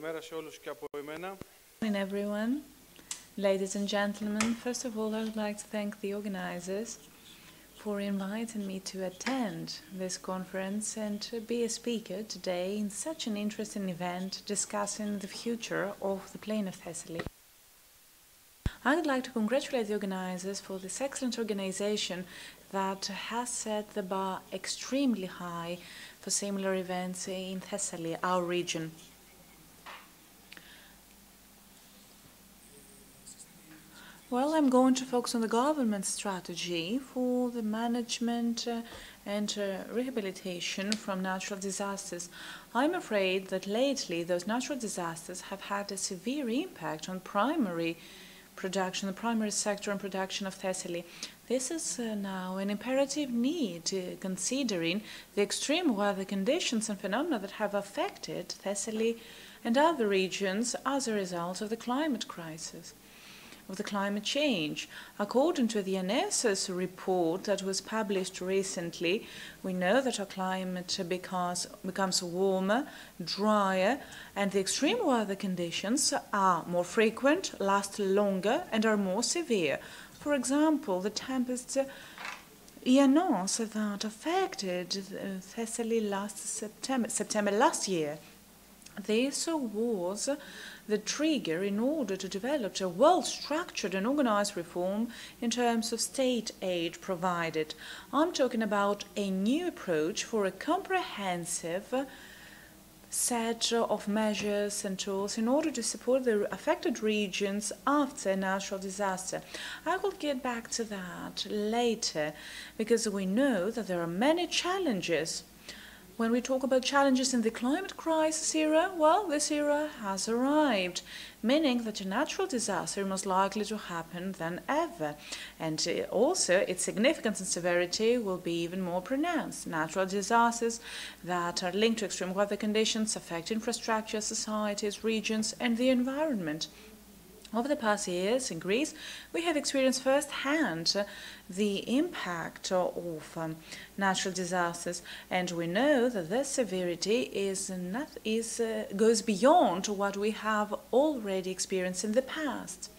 Καλημέρα σε όλους και από εμένα. Good morning, everyone. Ladies and gentlemen, first of all, I would like to thank the organizers for inviting me to attend this conference and to be a speaker today in such an interesting event discussing the future of the plain of Thessaly. I would like to congratulate the organizers for this excellent organization that has set the bar extremely high for similar events in Thessaly, our region. Well, I'm going to focus on the government strategy for the management and rehabilitation from natural disasters. I'm afraid that lately those natural disasters have had a severe impact on primary production, the primary sector and production of Thessaly. This is now an imperative need, considering the extreme weather conditions and phenomena that have affected Thessaly and other regions as a result of the climate crisis, of the climate change. According to the UNESCO's report that was published recently, we know that our climate becomes warmer, drier, and the extreme weather conditions are more frequent, last longer, and are more severe. For example, the tempest Ianos that affected Thessaly last September last year. This was the trigger in order to develop a well-structured and organized reform in terms of state aid provided. I'm talking about a new approach for a comprehensive set of measures and tools in order to support the affected regions after a natural disaster. I will get back to that later, because we know that there are many challenges. When we talk about challenges in the climate crisis era, well, this era has arrived, meaning that a natural disaster is most likely to happen than ever. And also, its significance and severity will be even more pronounced. Natural disasters that are linked to extreme weather conditions affect infrastructure, societies, regions, and the environment. Over the past years in Greece, we have experienced firsthand the impact of natural disasters, and we know that their severity goes beyond what we have already experienced in the past.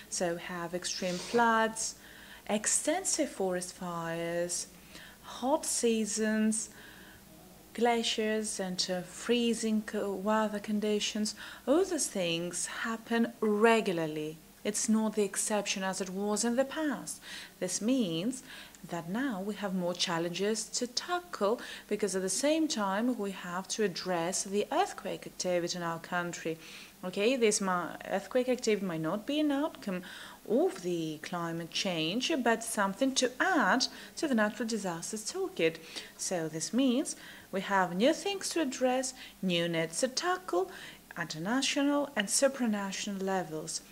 So we have extreme floods, extensive forest fires, hot seasons, glaciers and freezing weather conditions. All those things happen regularly. It's not the exception as it was in the past. This means that now we have more challenges to tackle, because at the same time we have to address the earthquake activity in our country. Okay, this earthquake activity might not be an outcome of the climate change, but something to add to the natural disasters toolkit. So this means we have new things to address, new needs to tackle at national and supranational levels.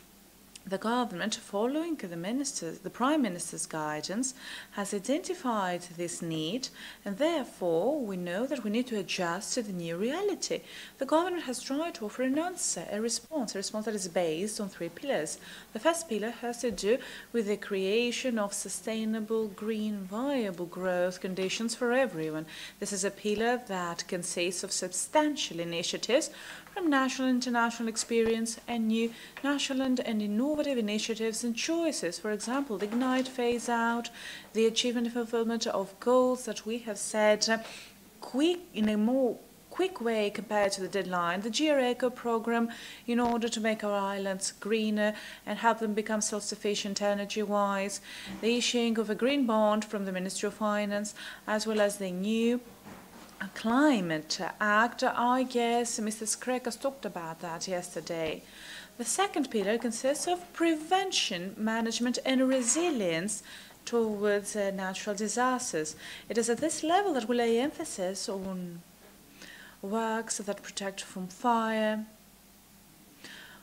The government, following the Prime Minister's guidance, has identified this need, and therefore we know that we need to adjust to the new reality. The government has tried to offer an answer, a response that is based on three pillars. The first pillar has to do with the creation of sustainable, green, viable growth conditions for everyone. This is a pillar that consists of substantial initiatives from national and international experience and new national and innovative initiatives and choices. For example, the Ignite phase out, the achievement and fulfillment of goals that we have set in a more quick way compared to the deadline, the GRECO program in order to make our islands greener and help them become self-sufficient energy-wise, the issuing of a green bond from the Ministry of Finance, as well as the new Climate Act. I guess Mr. Skrekas talked about that yesterday. The second pillar consists of prevention, management, and resilience towards natural disasters. It is at this level that we lay emphasis on works that protect from fire,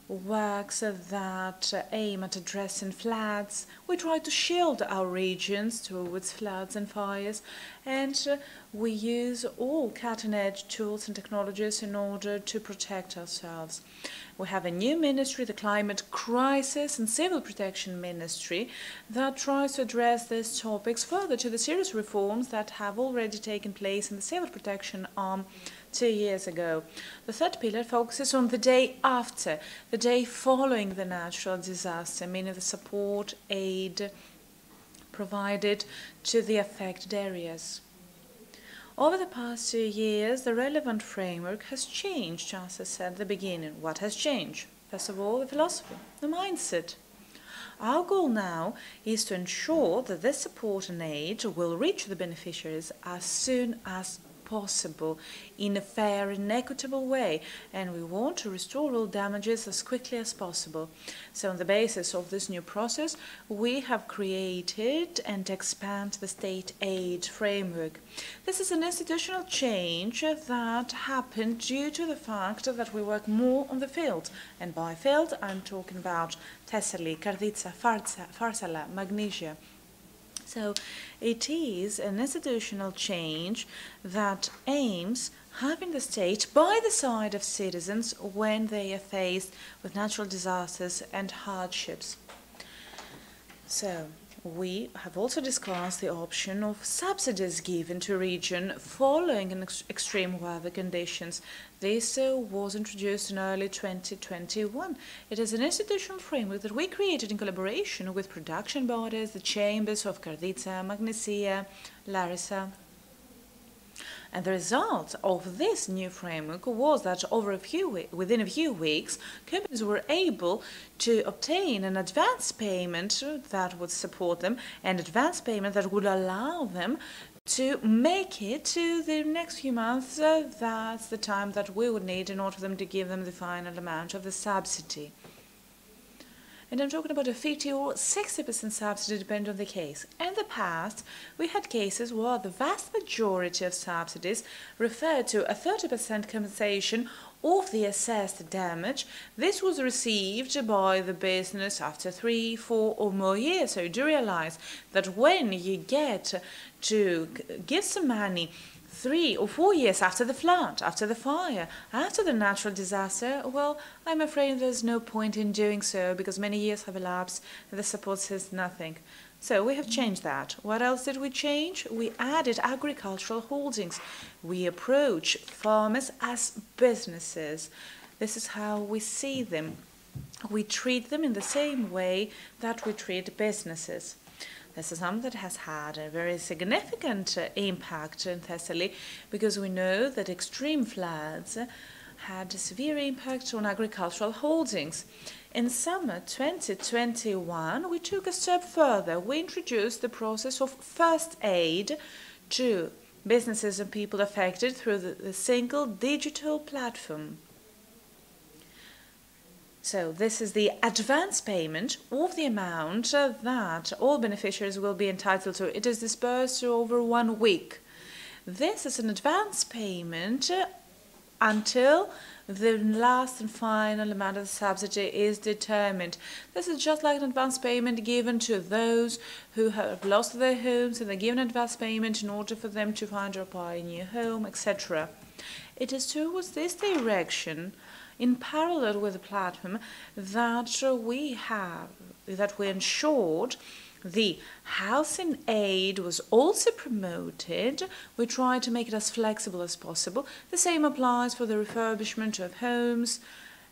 works that aim at addressing floods. We try to shield our regions towards floods and fires, and we use all cutting-edge tools and technologies in order to protect ourselves. We have a new ministry, the Climate Crisis and Civil Protection Ministry, that tries to address these topics further to the serious reforms that have already taken place in the civil protection arm 2 years ago. The third pillar focuses on the day after, the day following the natural disaster, meaning the support, aid provided to the affected areas. Over the past 2 years, the relevant framework has changed, as I said at the beginning. What has changed? First of all, the philosophy, the mindset. Our goal now is to ensure that this support and aid will reach the beneficiaries as soon as possible in a fair and equitable way, and we want to restore all damages as quickly as possible. So on the basis of this new process, we have created and expanded the state aid framework. This is an institutional change that happened due to the fact that we work more on the field, and by field I'm talking about Thessaly, Karditsa, Farsala, Magnesia. So it is an institutional change that aims having the state by the side of citizens when they are faced with natural disasters and hardships. So we have also discussed the option of subsidies given to a region following extreme weather conditions. This was introduced in early 2021. It is an institutional framework that we created in collaboration with production bodies, the chambers of Karditsa, Magnesia, Larissa. And the result of this new framework was that within a few weeks, companies were able to obtain an advance payment that would support them, an advance payment that would allow them to make it to the next few months. That's the time that we would need in order for them to give them the final amount of the subsidy. And I'm talking about a 50 or 60% subsidy depending on the case. In the past, we had cases where the vast majority of subsidies referred to a 30% compensation of the assessed damage. This was received by the business after 3, 4 or more years. So you do realize that when you get to give some money 3 or 4 years after the flood, after the fire, after the natural disaster, well, I'm afraid there's no point in doing so because many years have elapsed and the support says nothing. So we have changed that. What else did we change? We added agricultural holdings. We approach farmers as businesses. This is how we see them. We treat them in the same way that we treat businesses. This is something that has had a very significant impact in Thessaly because we know that extreme floods had a severe impact on agricultural holdings. In summer 2021, we took a step further. We introduced the process of first aid to businesses and people affected through the single digital platform. So this is the advance payment of the amount that all beneficiaries will be entitled to. It is dispersed over 1 week. This is an advance payment until the last and final amount of the subsidy is determined. This is just like an advance payment given to those who have lost their homes, and they give an advance payment in order for them to find or buy a new home, etc. It is towards this direction, in parallel with the platform, that we ensured the housing aid was also promoted. We tried to make it as flexible as possible. The same applies for the refurbishment of homes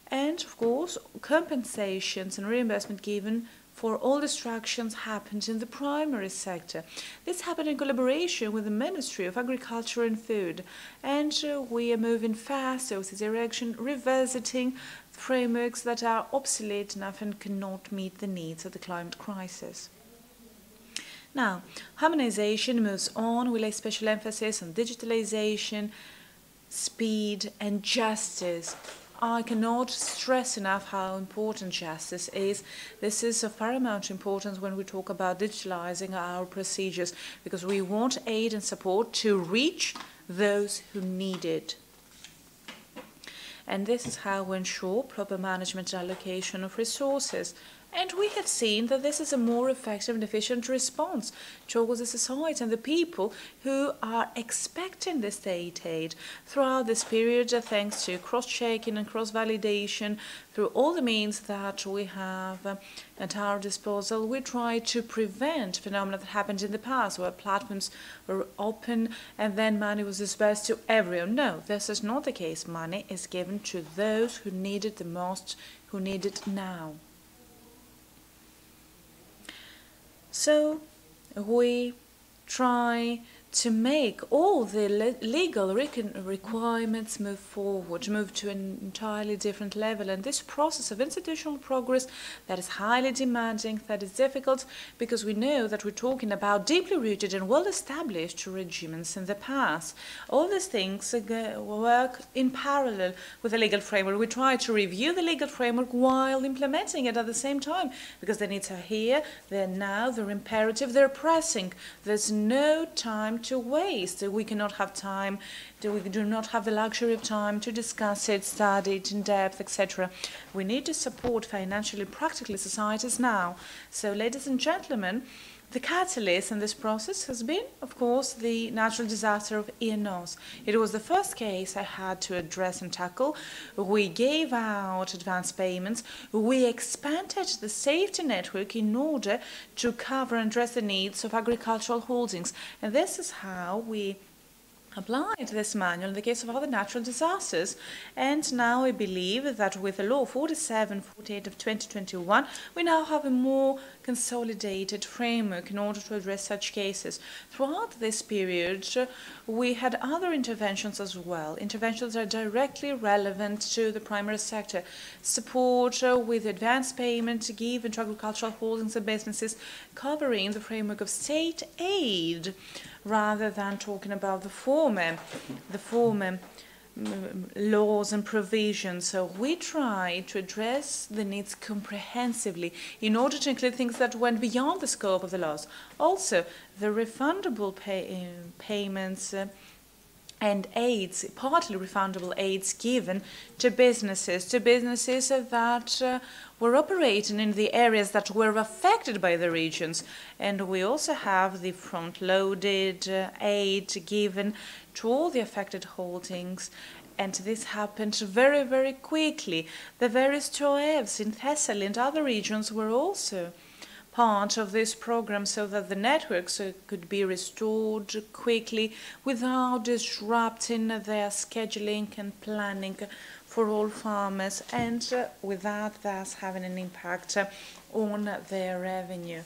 and, of course, compensations and reimbursement given for all destructions happened in the primary sector. This happened in collaboration with the Ministry of Agriculture and Food, and we are moving fast over this direction, revisiting frameworks that are obsolete enough and cannot meet the needs of the climate crisis. Now, harmonization moves on. We lay special emphasis on digitalization, speed and justice. I cannot stress enough how important justice is. This is of paramount importance when we talk about digitalizing our procedures, because we want aid and support to reach those who need it. And this is how we ensure proper management and allocation of resources. And we have seen that this is a more effective and efficient response towards the society and the people who are expecting the state aid throughout this period, thanks to cross-checking and cross-validation, through all the means that we have at our disposal. We try to prevent phenomena that happened in the past, where platforms were open and then money was dispersed to everyone. No, this is not the case. Money is given to those who need it the most, who need it now. So we try to make all the legal requirements move forward, move to an entirely different level. And this process of institutional progress that is highly demanding, that is difficult, because we know that we're talking about deeply rooted and well-established regimes in the past. All these things work in parallel with the legal framework. We try to review the legal framework while implementing it at the same time, because the needs are here, they're now, they're imperative, they're pressing. There's no time to waste. We cannot have time, we do not have the luxury of time to discuss it, study it in depth, etc. We need to support financially, practically societies now. So, ladies and gentlemen, the catalyst in this process has been, of course, the natural disaster of Ianos. It was the first case I had to address and tackle. We gave out advance payments. We expanded the safety network in order to cover and address the needs of agricultural holdings. And this is how we applied this manual in the case of other natural disasters. And now I believe that with the law 47/48 of 2021, we now have a more consolidated framework in order to address such cases. Throughout this period, we had other interventions as well. Interventions that are directly relevant to the primary sector. Support with advance payment given to agricultural holdings and businesses, covering the framework of state aid, rather than talking about the former laws and provisions. So we try to address the needs comprehensively in order to include things that went beyond the scope of the laws. Also, the refundable payments and aids, partly refundable aids given to businesses that were operating in the areas that were affected by the regions. And we also have the front-loaded aid given to all the affected holdings. And this happened very, very quickly. The various TOEVs in Thessaly and other regions were also part of this program, so that the networks could be restored quickly without disrupting their scheduling and planning for all farmers, and without thus having an impact on their revenue.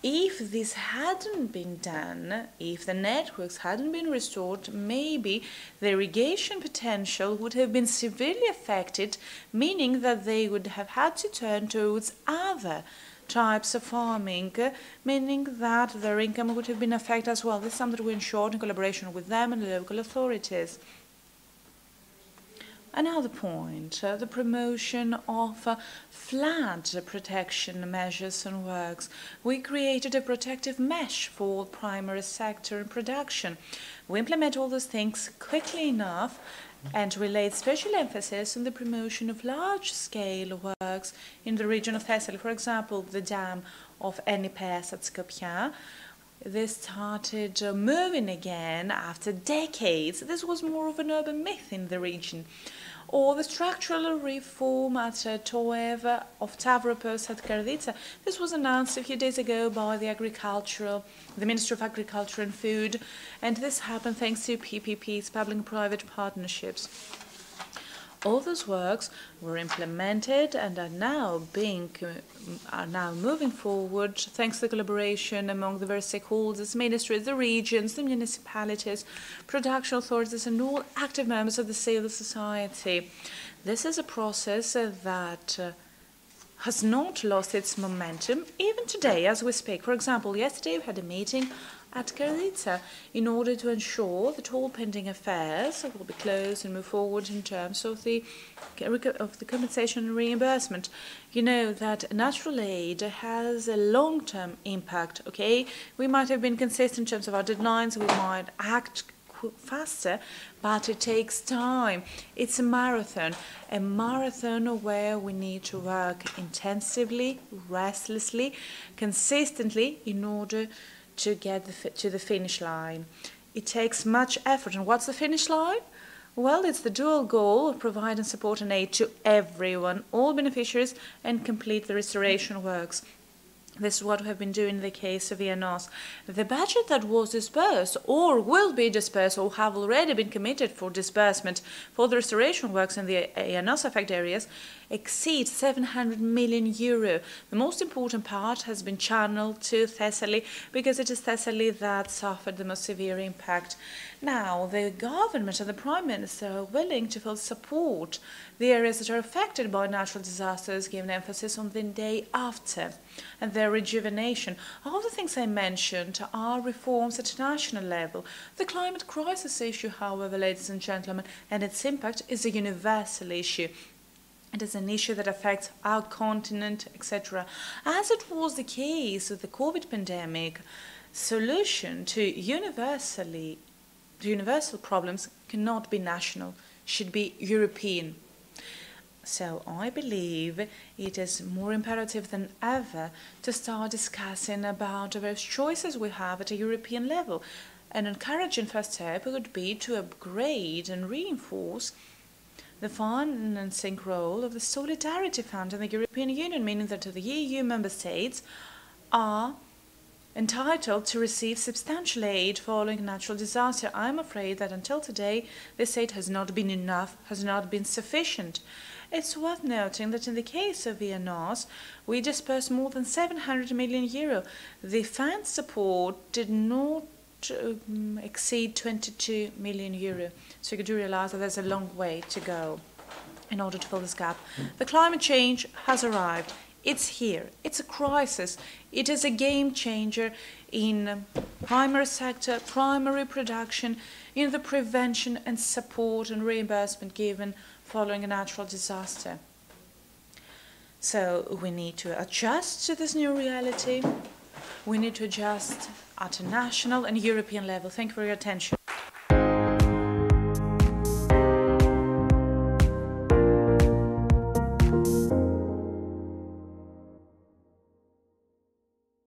If this hadn't been done, if the networks hadn't been restored, maybe the irrigation potential would have been severely affected, meaning that they would have had to turn towards other types of farming, meaning that their income would have been affected as well. This is something we ensured in collaboration with them and the local authorities. Another point, the promotion of flood protection measures and works. We created a protective mesh for primary sector and production. We implement all those things quickly enough, and we laid special emphasis on the promotion of large-scale works in the region of Thessaly. For example, the dam of Enipes at Skopje. This started moving again after decades. This was more of an urban myth in the region. Or the structural reform at TOEV of Stavropos at Karditsa. This was announced a few days ago by the Minister of Agriculture and Food, and this happened thanks to PPPs, public-private partnerships. All those works were implemented and are now moving forward thanks to the collaboration among the various stakeholders, ministries, the regions, the municipalities, production authorities, and all active members of the civil society. This is a process that has not lost its momentum even today as we speak. For example, yesterday we had a meeting at Karditsa in order to ensure that all pending affairs will be closed and move forward in terms of the compensation and reimbursement. You know that natural aid has a long-term impact, okay? We might have been consistent in terms of our deadlines, we might act faster, but it takes time. It's a marathon where we need to work intensively, restlessly, consistently in order to get to the finish line. It takes much effort. And what's the finish line? Well, it's the dual goal of providing support and aid to everyone, all beneficiaries, and complete the restoration works. This is what we have been doing in the case of ENOS. The budget that was disbursed or will be disbursed or have already been committed for disbursement for the restoration works in the ENOS affected areas exceeds 700 million euro. The most important part has been channeled to Thessaly because it is Thessaly that suffered the most severe impact. Now, the government and the Prime Minister are willing to fully support the areas that are affected by natural disasters, giving emphasis on the day after and their rejuvenation. All the things I mentioned are reforms at national level. The climate crisis issue, however, ladies and gentlemen, and its impact is a universal issue. It is an issue that affects our continent, etc. As it was the case with the COVID pandemic, solution to universal problems cannot be national, should be European. So I believe it is more imperative than ever to start discussing about the various choices we have at a European level. An encouraging first step would be to upgrade and reinforce the financing role of the Solidarity Fund in the European Union, meaning that the EU member states are entitled to receive substantial aid following a natural disaster. I'm afraid that until today, this aid has not been enough, has not been sufficient. It's worth noting that in the case of ENOS, we disbursed more than 700 million euro. The fund support did not exceed 22 million euro. So you do realize that there's a long way to go in order to fill this gap. The climate change has arrived. It's here. It's a crisis. It is a game changer in primary sector, primary production, in the prevention and support and reimbursement given following a natural disaster. So we need to adjust to this new reality. We need to adjust at a national and European level. Thank you for your attention.